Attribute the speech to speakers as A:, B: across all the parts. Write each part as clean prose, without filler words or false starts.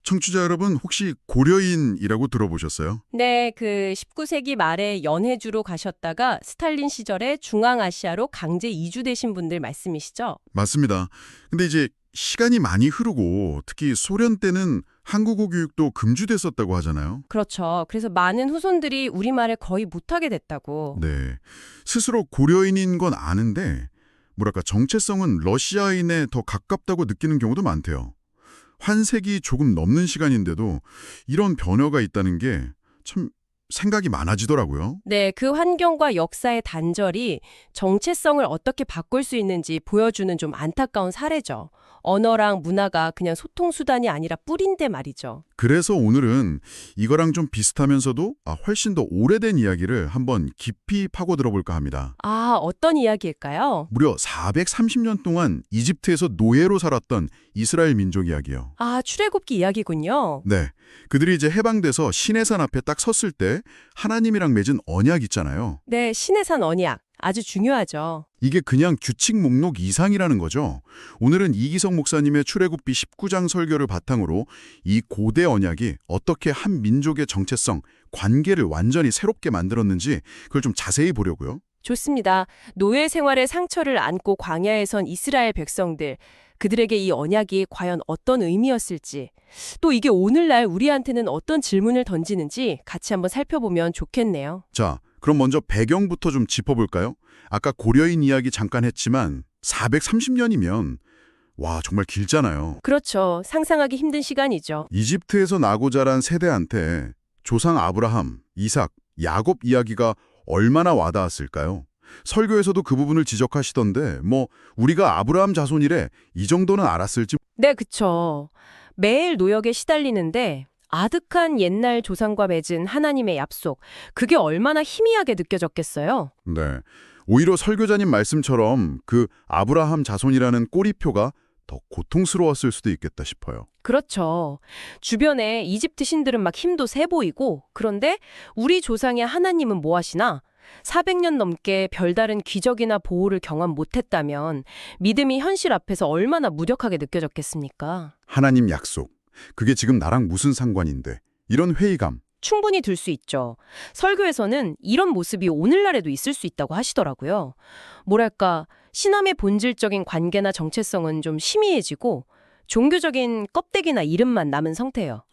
A: 청취자 여러분, 혹시 고려인이라고 들어보셨어요?
B: 네, 그 19세기 말에 연해주로 가셨다가 스탈린 시절에 중앙아시아로 강제 이주되신 분들 말씀이시죠?
A: 맞습니다. 근데 이제 시간이 많이 흐르고 특히 소련 때는 한국어 교육도 금지됐었다고 하잖아요.
B: 그렇죠. 그래서 많은 후손들이 우리말을 거의 못하게 됐다고.
A: 네. 스스로 고려인인 건 아는데 뭐랄까 정체성은 러시아인에 더 가깝다고 느끼는 경우도 많대요. 환색이 조금 넘는 시간인데도 이런 변화가 있다는 게 참 생각이 많아지더라고요.
B: 네, 그 환경과 역사의 단절이 정체성을 어떻게 바꿀 수 있는지 보여주는 좀 안타까운 사례죠. 언어랑 문화가 그냥 소통수단이 아니라 뿌리인데 말이죠.
A: 그래서 오늘은 이거랑 좀 비슷하면서도 훨씬 더 오래된 이야기를 한번 깊이 파고 들어볼까 합니다.
B: 아, 어떤 이야기일까요?
A: 무려 430년 동안 이집트에서 노예로 살았던 이스라엘 민족 이야기요.
B: 아, 출애굽기 이야기군요.
A: 네, 그들이 이제 해방돼서 시내산 앞에 딱 섰을 때 하나님이랑 맺은 언약 있잖아요.
B: 네, 신의 산 언약. 아주 중요하죠.
A: 이게 그냥 규칙 목록 이상이라는 거죠. 오늘은 이기성 목사님의 출애굽기 19장 설교를 바탕으로 이 고대 언약이 어떻게 한 민족의 정체성, 관계를 완전히 새롭게 만들었는지 그걸 좀 자세히 보려고요.
B: 좋습니다. 노예 생활의 상처를 안고 광야에 선 이스라엘 백성들, 그들에게 이 언약이 과연 어떤 의미였을지, 또 이게 오늘날 우리한테는 어떤 질문을 던지는지 같이 한번 살펴보면 좋겠네요.
A: 자, 그럼 먼저 배경부터 좀 짚어볼까요? 아까 고려인 이야기 잠깐 했지만 430년이면 와, 정말 길잖아요.
B: 그렇죠. 상상하기 힘든 시간이죠.
A: 이집트에서 나고 자란 세대한테 조상 아브라함, 이삭, 야곱 이야기가 얼마나 와닿았을까요? 설교에서도 그 부분을 지적하시던데 우리가 아브라함 자손이래 이 정도는 알았을지.
B: 네, 그쵸. 매일 노역에 시달리는데 아득한 옛날 조상과 맺은 하나님의 약속, 그게 얼마나 희미하게 느껴졌겠어요?
A: 네, 오히려 설교자님 말씀처럼 그 아브라함 자손이라는 꼬리표가 더 고통스러웠을 수도 있겠다 싶어요.
B: 그렇죠. 주변에 이집트 신들은 막 힘도 세 보이고, 그런데 우리 조상의 하나님은 뭐 하시나? 400년 넘게 별다른 기적이나 보호를 경험 못했다면 믿음이 현실 앞에서 얼마나 무력하게 느껴졌겠습니까?
A: 하나님 약속, 그게 지금 나랑 무슨 상관인데, 이런 회의감.
B: 충분히 들 수 있죠. 설교에서는 이런 모습이 오늘날에도 있을 수 있다고 하시더라고요. 뭐랄까, 신앙의 본질적인 관계나 정체성은 좀 희미해지고 종교적인 껍데기나 이름만 남은 상태예요.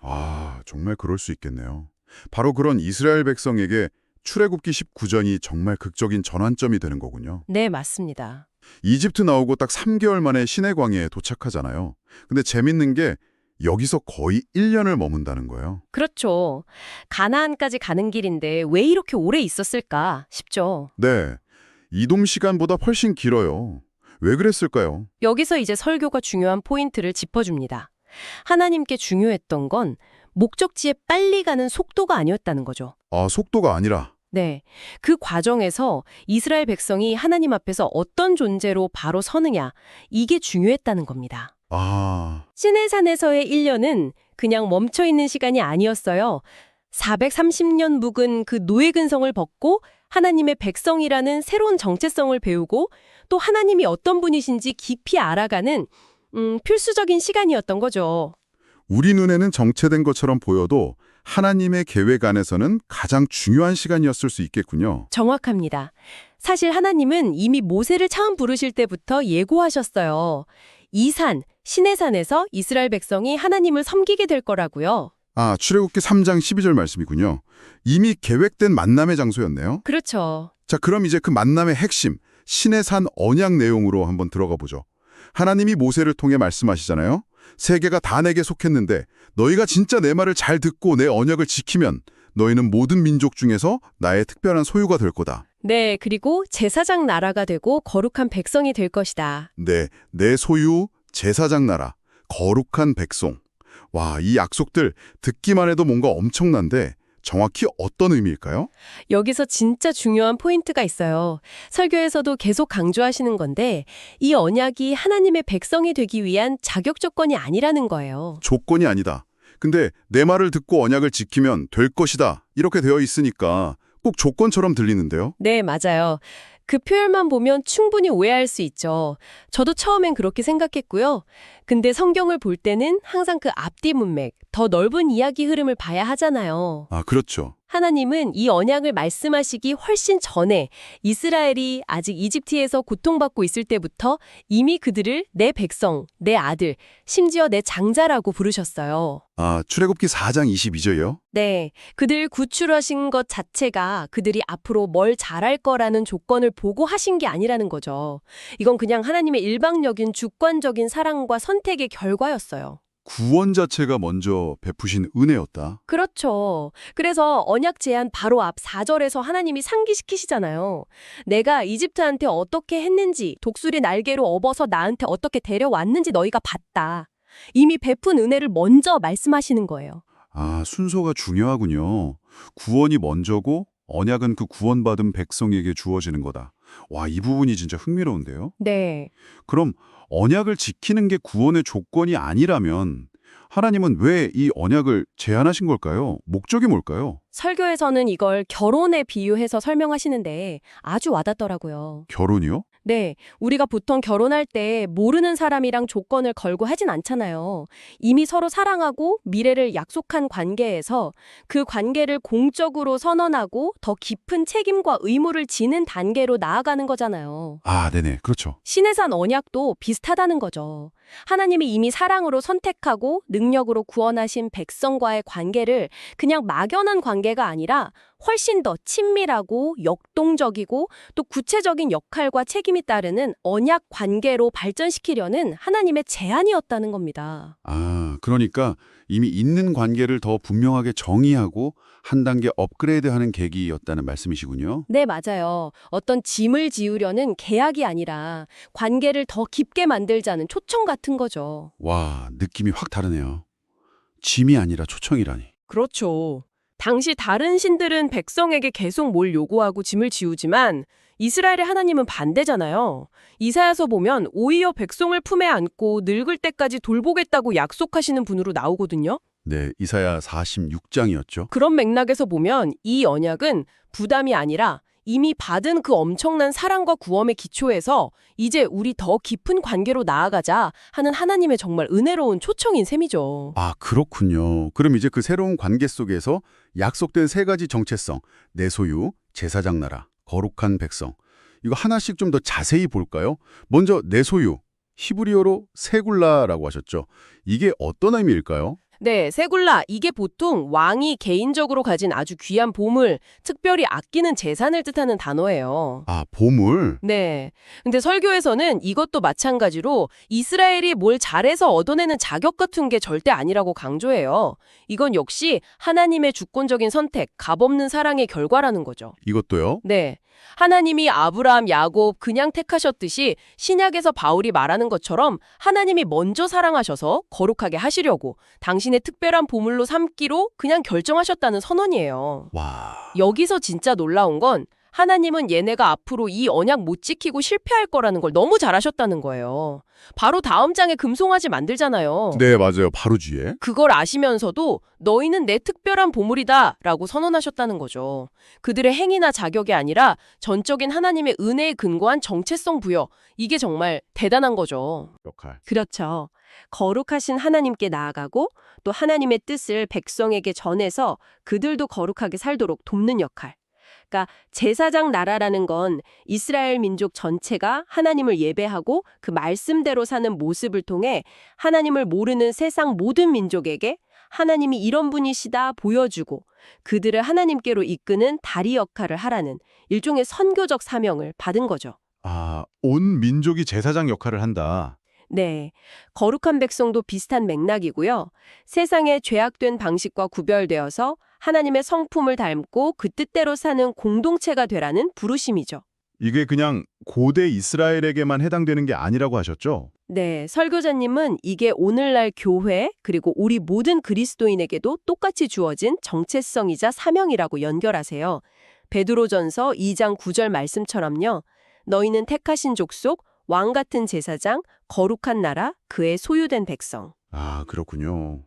A: 정말 그럴 수 있겠네요. 바로 그런 이스라엘 백성에게 출애굽기 19전이 정말 극적인 전환점이 되는 거군요.
B: 네, 맞습니다.
A: 이집트 나오고 딱 3개월 만에 시내 광야에 도착하잖아요. 근데 재밌는 게 여기서 거의 1년을 머문다는 거예요.
B: 그렇죠. 가나안까지 가는 길인데 왜 이렇게 오래 있었을까 싶죠.
A: 네, 이동 시간보다 훨씬 길어요. 왜 그랬을까요?
B: 여기서 이제 설교가 중요한 포인트를 짚어줍니다. 하나님께 중요했던 건 목적지에 빨리 가는 속도가 아니었다는 거죠.
A: 속도가 아니라.
B: 네. 그 과정에서 이스라엘 백성이 하나님 앞에서 어떤 존재로 바로 서느냐, 이게 중요했다는 겁니다. 시내산에서의 1년은 그냥 멈춰있는 시간이 아니었어요. 430년 묵은 그 노예 근성을 벗고 하나님의 백성이라는 새로운 정체성을 배우고 또 하나님이 어떤 분이신지 깊이 알아가는 필수적인 시간이었던 거죠.
A: 우리 눈에는 정체된 것처럼 보여도 하나님의 계획 안에서는 가장 중요한 시간이었을 수 있겠군요.
B: 정확합니다. 사실 하나님은 이미 모세를 처음 부르실 때부터 예고하셨어요. 이 산, 시내산에서 이스라엘 백성이 하나님을 섬기게 될 거라고요.
A: 출애굽기 3장 12절 말씀이군요. 이미 계획된 만남의 장소였네요.
B: 그렇죠.
A: 자, 그럼 이제 그 만남의 핵심, 신의 산 언약 내용으로 한번 들어가 보죠. 하나님이 모세를 통해 말씀하시잖아요. 세계가 다 내게 속했는데 너희가 진짜 내 말을 잘 듣고 내 언약을 지키면 너희는 모든 민족 중에서 나의 특별한 소유가 될 거다.
B: 네, 그리고 제사장 나라가 되고 거룩한 백성이 될 것이다.
A: 네, 내 소유, 제사장 나라, 거룩한 백성. 와, 이 약속들 듣기만 해도 뭔가 엄청난데 정확히 어떤 의미일까요?
B: 여기서 진짜 중요한 포인트가 있어요. 설교에서도 계속 강조하시는 건데 이 언약이 하나님의 백성이 되기 위한 자격 조건이 아니라는 거예요.
A: 조건이 아니다. 근데 내 말을 듣고 언약을 지키면 될 것이다. 이렇게 되어 있으니까 꼭 조건처럼 들리는데요.
B: 네, 맞아요. 그 표현만 보면 충분히 오해할 수 있죠. 저도 처음엔 그렇게 생각했고요. 근데 성경을 볼 때는 항상 그 앞뒤 문맥, 더 넓은 이야기 흐름을 봐야 하잖아요.
A: 아, 그렇죠.
B: 하나님은 이 언약을 말씀하시기 훨씬 전에 이스라엘이 아직 이집트에서 고통받고 있을 때부터 이미 그들을 내 백성, 내 아들, 심지어 내 장자라고 부르셨어요.
A: 아, 출애굽기 4장 22절이요?
B: 네, 그들 구출하신 것 자체가 그들이 앞으로 뭘 잘할 거라는 조건을 보고 하신 게 아니라는 거죠. 이건 그냥 하나님의 일방적인 주관적인 사랑과 선택의 결과였어요.
A: 구원 자체가 먼저 베푸신 은혜였다.
B: 그렇죠. 그래서 언약 제안 바로 앞 4절에서 하나님이 상기시키시잖아요. 내가 이집트한테 어떻게 했는지, 독수리 날개로 업어서 나한테 어떻게 데려왔는지 너희가 봤다. 이미 베푼 은혜를 먼저 말씀하시는 거예요.
A: 아, 순서가 중요하군요. 구원이 먼저고 언약은 그 구원받은 백성에게 주어지는 거다. 와, 이 부분이 진짜 흥미로운데요.
B: 네.
A: 그럼 언약을 지키는 게 구원의 조건이 아니라면 하나님은 왜 이 언약을 제안하신 걸까요? 목적이 뭘까요?
B: 설교에서는 이걸 결혼에 비유해서 설명하시는데 아주 와닿더라고요.
A: 결혼이요?
B: 네, 우리가 보통 결혼할 때 모르는 사람이랑 조건을 걸고 하진 않잖아요. 이미 서로 사랑하고 미래를 약속한 관계에서 그 관계를 공적으로 선언하고 더 깊은 책임과 의무를 지는 단계로 나아가는 거잖아요.
A: 아, 네네. 그렇죠.
B: 신의 산 언약도 비슷하다는 거죠. 하나님이 이미 사랑으로 선택하고 능력으로 구원하신 백성과의 관계를 그냥 막연한 관계가 아니라 훨씬 더 친밀하고 역동적이고 또 구체적인 역할과 책임이 따르는 언약 관계로 발전시키려는 하나님의 제안이었다는 겁니다.
A: 아, 그러니까 이미 있는 관계를 더 분명하게 정의하고 한 단계 업그레이드하는 계기였다는 말씀이시군요.
B: 네, 맞아요. 어떤 짐을 지우려는 계약이 아니라 관계를 더 깊게 만들자는 초청 같은 거죠.
A: 와, 느낌이 확 다르네요. 짐이 아니라 초청이라니.
B: 그렇죠. 당시 다른 신들은 백성에게 계속 뭘 요구하고 짐을 지우지만 이스라엘의 하나님은 반대잖아요. 이사야서 보면 오히려 백성을 품에 안고 늙을 때까지 돌보겠다고 약속하시는 분으로 나오거든요.
A: 네, 이사야 46장이었죠.
B: 그런 맥락에서 보면 이 언약은 부담이 아니라 이미 받은 그 엄청난 사랑과 구원의 기초에서 이제 우리 더 깊은 관계로 나아가자 하는 하나님의 정말 은혜로운 초청인 셈이죠.
A: 아, 그렇군요. 그럼 이제 그 새로운 관계 속에서 약속된 세 가지 정체성, 내 소유, 제사장 나라, 거룩한 백성. 이거 하나씩 좀 더 자세히 볼까요? 먼저 내 소유, 히브리어로 세굴라라고 하셨죠. 이게 어떤 의미일까요?
B: 네, 세굴라, 이게 보통 왕이 개인적으로 가진 아주 귀한 보물, 특별히 아끼는 재산을 뜻하는 단어예요.
A: 아, 보물?
B: 네. 근데 설교에서는 이것도 마찬가지로 이스라엘이 뭘 잘해서 얻어내는 자격 같은 게 절대 아니라고 강조해요. 이건 역시 하나님의 주권적인 선택, 값없는 사랑의 결과라는 거죠.
A: 이것도요?
B: 네. 하나님이 아브라함, 야곱 그냥 택하셨듯이 신약에서 바울이 말하는 것처럼 하나님이 먼저 사랑하셔서 거룩하게 하시려고 당신의 특별한 보물로 삼기로 그냥 결정하셨다는 선언이에요.
A: 와.
B: 여기서 진짜 놀라운 건 하나님은 얘네가 앞으로 이 언약 못 지키고 실패할 거라는 걸 너무 잘하셨다는 거예요. 바로 다음 장에 금송아지 만들잖아요.
A: 네, 맞아요. 바로 뒤에.
B: 그걸 아시면서도 너희는 내 특별한 보물이다 라고 선언하셨다는 거죠. 그들의 행위나 자격이 아니라 전적인 하나님의 은혜에 근거한 정체성 부여. 이게 정말 대단한 거죠.
A: 역할.
B: 그렇죠. 거룩하신 하나님께 나아가고 또 하나님의 뜻을 백성에게 전해서 그들도 거룩하게 살도록 돕는 역할. 그러니까 제사장 나라라는 건 이스라엘 민족 전체가 하나님을 예배하고 그 말씀대로 사는 모습을 통해 하나님을 모르는 세상 모든 민족에게 하나님이 이런 분이시다 보여주고 그들을 하나님께로 이끄는 다리 역할을 하라는 일종의 선교적 사명을 받은 거죠.
A: 아, 온 민족이 제사장 역할을 한다.
B: 네, 거룩한 백성도 비슷한 맥락이고요. 세상에 죄악된 방식과 구별되어서 하나님의 성품을 닮고 그 뜻대로 사는 공동체가 되라는 부르심이죠.
A: 이게 그냥 고대 이스라엘에게만 해당되는 게 아니라고 하셨죠?
B: 네, 설교자님은 이게 오늘날 교회 그리고 우리 모든 그리스도인에게도 똑같이 주어진 정체성이자 사명이라고 연결하세요. 베드로전서 2장 9절 말씀처럼요. 너희는 택하신 족속, 왕 같은 제사장, 거룩한 나라, 그의 소유된 백성.
A: 아, 그렇군요.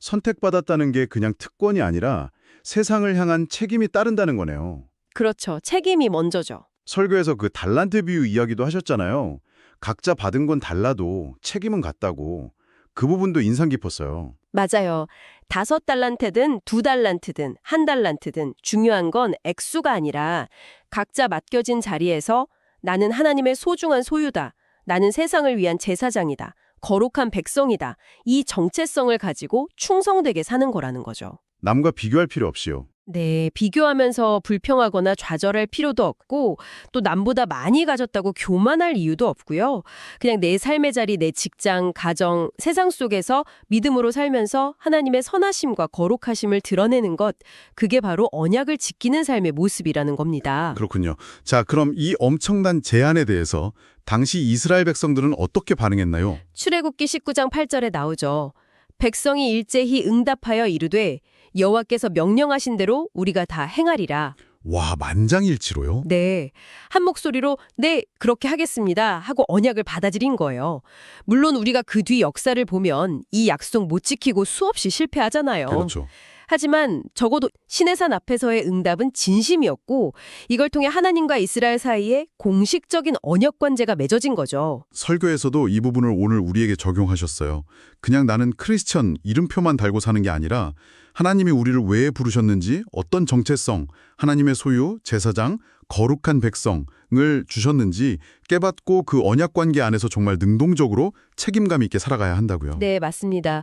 A: 선택받았다는 게 그냥 특권이 아니라 세상을 향한 책임이 따른다는 거네요.
B: 그렇죠. 책임이 먼저죠.
A: 설교에서 그 달란트 비유 이야기도 하셨잖아요. 각자 받은 건 달라도 책임은 같다고. 그 부분도 인상 깊었어요.
B: 맞아요. 5달란트든 2달란트든 1달란트든 중요한 건 액수가 아니라 각자 맡겨진 자리에서 나는 하나님의 소중한 소유다. 나는 세상을 위한 제사장이다. 거룩한 백성이다. 이 정체성을 가지고 충성되게 사는 거라는 거죠.
A: 남과 비교할 필요 없이요.
B: 네, 비교하면서 불평하거나 좌절할 필요도 없고 또 남보다 많이 가졌다고 교만할 이유도 없고요. 그냥 내 삶의 자리, 내 직장, 가정, 세상 속에서 믿음으로 살면서 하나님의 선하심과 거룩하심을 드러내는 것, 그게 바로 언약을 지키는 삶의 모습이라는 겁니다.
A: 그렇군요. 자, 그럼 이 엄청난 제안에 대해서 당시 이스라엘 백성들은 어떻게 반응했나요?
B: 출애굽기 19장 8절에 나오죠. 백성이 일제히 응답하여 이르되 여호와께서 명령하신 대로 우리가 다 행하리라.
A: 와, 만장일치로요?
B: 네. 한 목소리로 네, 그렇게 하겠습니다 하고 언약을 받아들인 거예요. 물론 우리가 그 뒤 역사를 보면 이 약속 못 지키고 수없이 실패하잖아요.
A: 그렇죠.
B: 하지만 적어도 시내산 앞에서의 응답은 진심이었고 이걸 통해 하나님과 이스라엘 사이에 공식적인 언약 관계가 맺어진 거죠.
A: 설교에서도 이 부분을 오늘 우리에게 적용하셨어요. 그냥 나는 크리스천 이름표만 달고 사는 게 아니라 하나님이 우리를 왜 부르셨는지, 어떤 정체성, 하나님의 소유, 제사장, 거룩한 백성을 주셨는지 깨닫고 그 언약 관계 안에서 정말 능동적으로 책임감 있게 살아가야 한다고요.
B: 네, 맞습니다.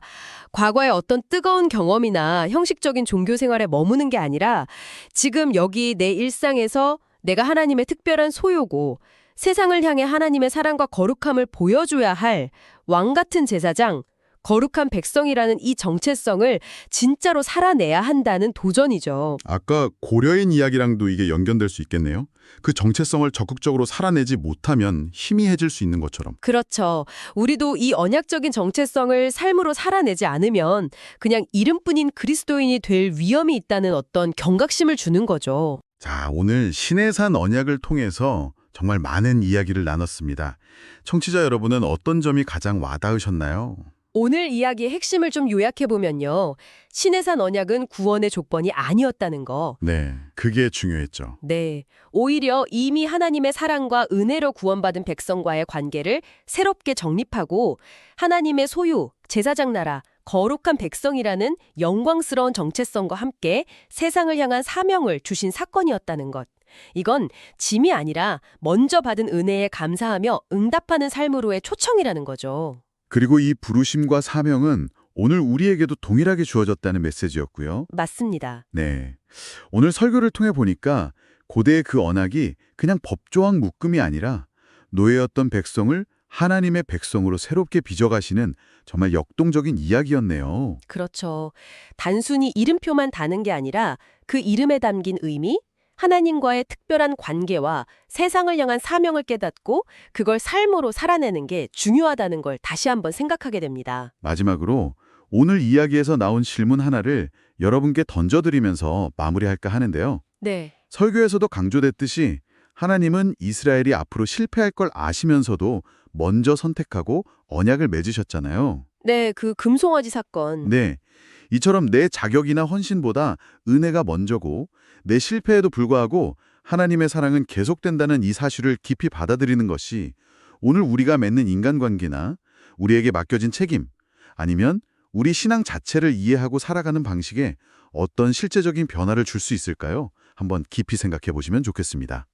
B: 과거의 어떤 뜨거운 경험이나 형식적인 종교 생활에 머무는 게 아니라 지금 여기 내 일상에서 내가 하나님의 특별한 소유고 세상을 향해 하나님의 사랑과 거룩함을 보여줘야 할 왕 같은 제사장, 거룩한 백성이라는 이 정체성을 진짜로 살아내야 한다는 도전이죠.
A: 아까 고려인 이야기랑도 이게 연결될 수 있겠네요. 그 정체성을 적극적으로 살아내지 못하면 희미해질 수 있는 것처럼.
B: 그렇죠. 우리도 이 언약적인 정체성을 삶으로 살아내지 않으면 그냥 이름뿐인 그리스도인이 될 위험이 있다는 어떤 경각심을 주는 거죠.
A: 자, 오늘 시내산 언약을 통해서 정말 많은 이야기를 나눴습니다. 청취자 여러분은 어떤 점이 가장 와닿으셨나요?
B: 오늘 이야기의 핵심을 좀 요약해보면요. 시내산 언약은 구원의 조건이 아니었다는 거.
A: 네, 그게 중요했죠.
B: 네. 오히려 이미 하나님의 사랑과 은혜로 구원받은 백성과의 관계를 새롭게 정립하고 하나님의 소유, 제사장 나라, 거룩한 백성이라는 영광스러운 정체성과 함께 세상을 향한 사명을 주신 사건이었다는 것. 이건 짐이 아니라 먼저 받은 은혜에 감사하며 응답하는 삶으로의 초청이라는 거죠.
A: 그리고 이 부르심과 사명은 오늘 우리에게도 동일하게 주어졌다는 메시지였고요.
B: 맞습니다.
A: 네. 오늘 설교를 통해 보니까 고대의 그 언약이 그냥 법조항 묶음이 아니라 노예였던 백성을 하나님의 백성으로 새롭게 빚어가시는 정말 역동적인 이야기였네요.
B: 그렇죠. 단순히 이름표만 다는 게 아니라 그 이름에 담긴 의미, 하나님과의 특별한 관계와 세상을 향한 사명을 깨닫고 그걸 삶으로 살아내는 게 중요하다는 걸 다시 한번 생각하게 됩니다.
A: 마지막으로 오늘 이야기에서 나온 질문 하나를 여러분께 던져드리면서 마무리할까 하는데요.
B: 네.
A: 설교에서도 강조됐듯이 하나님은 이스라엘이 앞으로 실패할 걸 아시면서도 먼저 선택하고 언약을 맺으셨잖아요.
B: 네, 그 금송아지 사건.
A: 네. 이처럼 내 자격이나 헌신보다 은혜가 먼저고 내 실패에도 불구하고 하나님의 사랑은 계속된다는 이 사실을 깊이 받아들이는 것이 오늘 우리가 맺는 인간관계나 우리에게 맡겨진 책임 아니면 우리 신앙 자체를 이해하고 살아가는 방식에 어떤 실제적인 변화를 줄 수 있을까요? 한번 깊이 생각해 보시면 좋겠습니다.